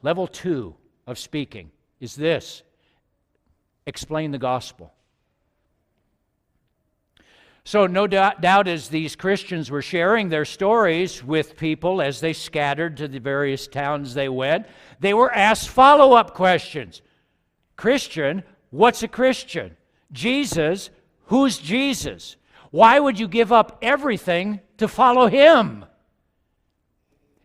Level 2 of speaking is this: explain the gospel. So no doubt as these Christians were sharing their stories with people as they scattered to the various towns they went, they were asked follow-up questions. Christian, what's a Christian? Jesus, who's Jesus? Why would you give up everything to follow him?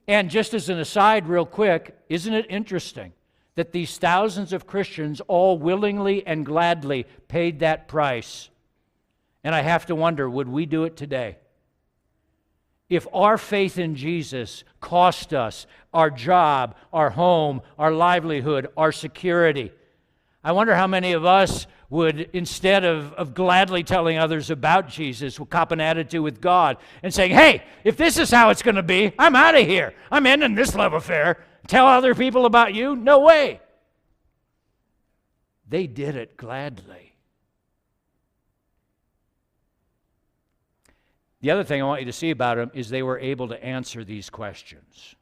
And just as an aside real quick, isn't it interesting that these thousands of Christians all willingly and gladly paid that price? And I have to wonder, would we do it today? If our faith in Jesus cost us our job, our home, our livelihood, our security, I wonder how many of us would, instead of gladly telling others about Jesus, would cop an attitude with God and saying, hey, if this is how it's going to be, I'm out of here. I'm ending this love affair. Tell other people about you? No way. They did it gladly. The other thing I want you to see about them is they were able to answer these questions.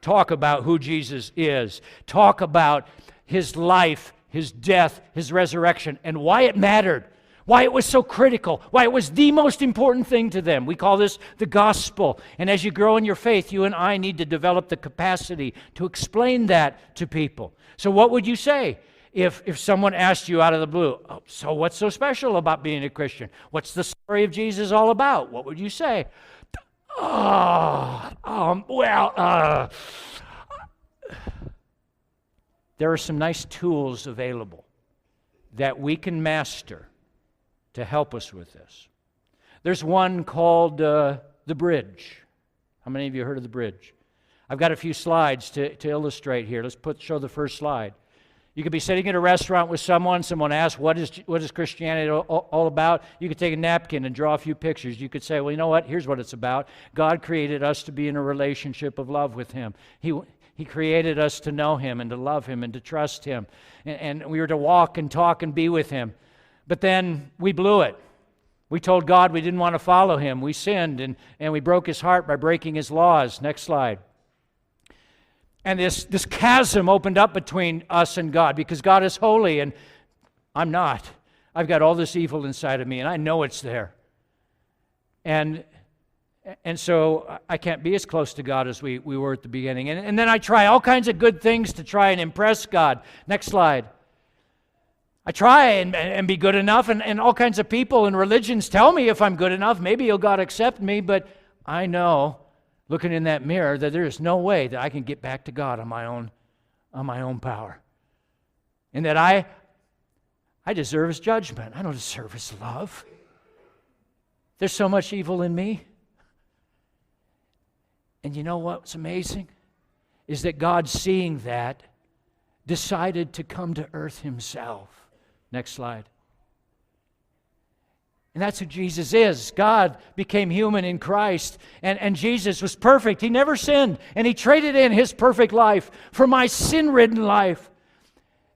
Talk about who Jesus is. Talk about his life, his death, his resurrection, and why it mattered, why it was so critical, why it was the most important thing to them. We call this the gospel. And as you grow in your faith, you and I need to develop the capacity to explain that to people. So what would you say if someone asked you out of the blue, oh, so what's so special about being a Christian? What's the story of Jesus all about? What would you say? There are some nice tools available that we can master to help us with this. There's one called the bridge. How many of you heard of the bridge? I've got a few slides to illustrate here. Let's show the first slide. You could be sitting in a restaurant with someone asks, what is Christianity all about? You could take a napkin and draw a few pictures. You could say, well, you know what? Here's what it's about. God created us to be in a relationship of love with him. He created us to know him and to love him and to trust him. And we were to walk and talk and be with him. But then we blew it. We told God we didn't want to follow him. We sinned and we broke his heart by breaking his laws. Next slide. And this chasm opened up between us and God because God is holy and I'm not. I've got all this evil inside of me and I know it's there. And so I can't be as close to God as we were at the beginning. And then I try all kinds of good things to try and impress God. Next slide. I try and be good enough, and all kinds of people and religions tell me if I'm good enough, maybe he'll God accept me, but I know, looking in that mirror, that there is no way that I can get back to God on my own power. And that I deserve his judgment. I don't deserve his love. There's so much evil in me. And you know what's amazing? Is that God, seeing that, decided to come to earth himself. Next slide. And that's who Jesus is. God became human in Christ. And Jesus was perfect. He never sinned. And he traded in his perfect life for my sin-ridden life.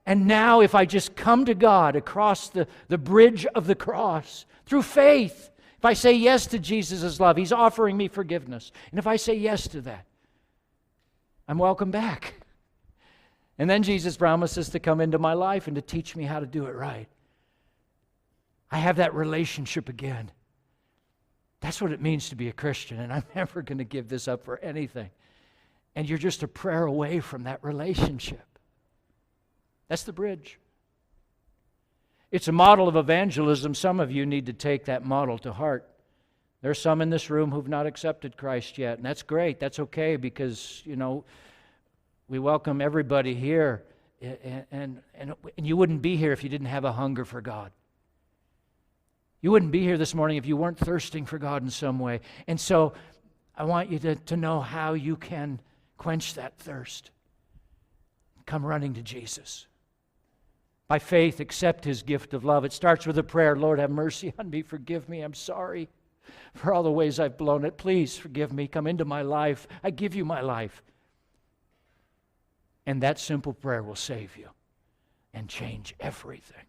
And now if I just come to God across the bridge of the cross through faith, if I say yes to Jesus' love, he's offering me forgiveness. And if I say yes to that, I'm welcome back. And then Jesus promises to come into my life and to teach me how to do it right. I have that relationship again. That's what it means to be a Christian, and I'm never going to give this up for anything. And you're just a prayer away from that relationship. That's the bridge. It's a model of evangelism. Some of you need to take that model to heart. There are some in this room who've not accepted Christ yet, and that's great. That's okay because, we welcome everybody here, and you wouldn't be here if you didn't have a hunger for God. You wouldn't be here this morning if you weren't thirsting for God in some way. And so I want you to know how you can quench that thirst. Come running to Jesus. By faith, accept his gift of love. It starts with a prayer. Lord, have mercy on me. Forgive me. I'm sorry for all the ways I've blown it. Please forgive me. Come into my life. I give you my life. And that simple prayer will save you and change everything.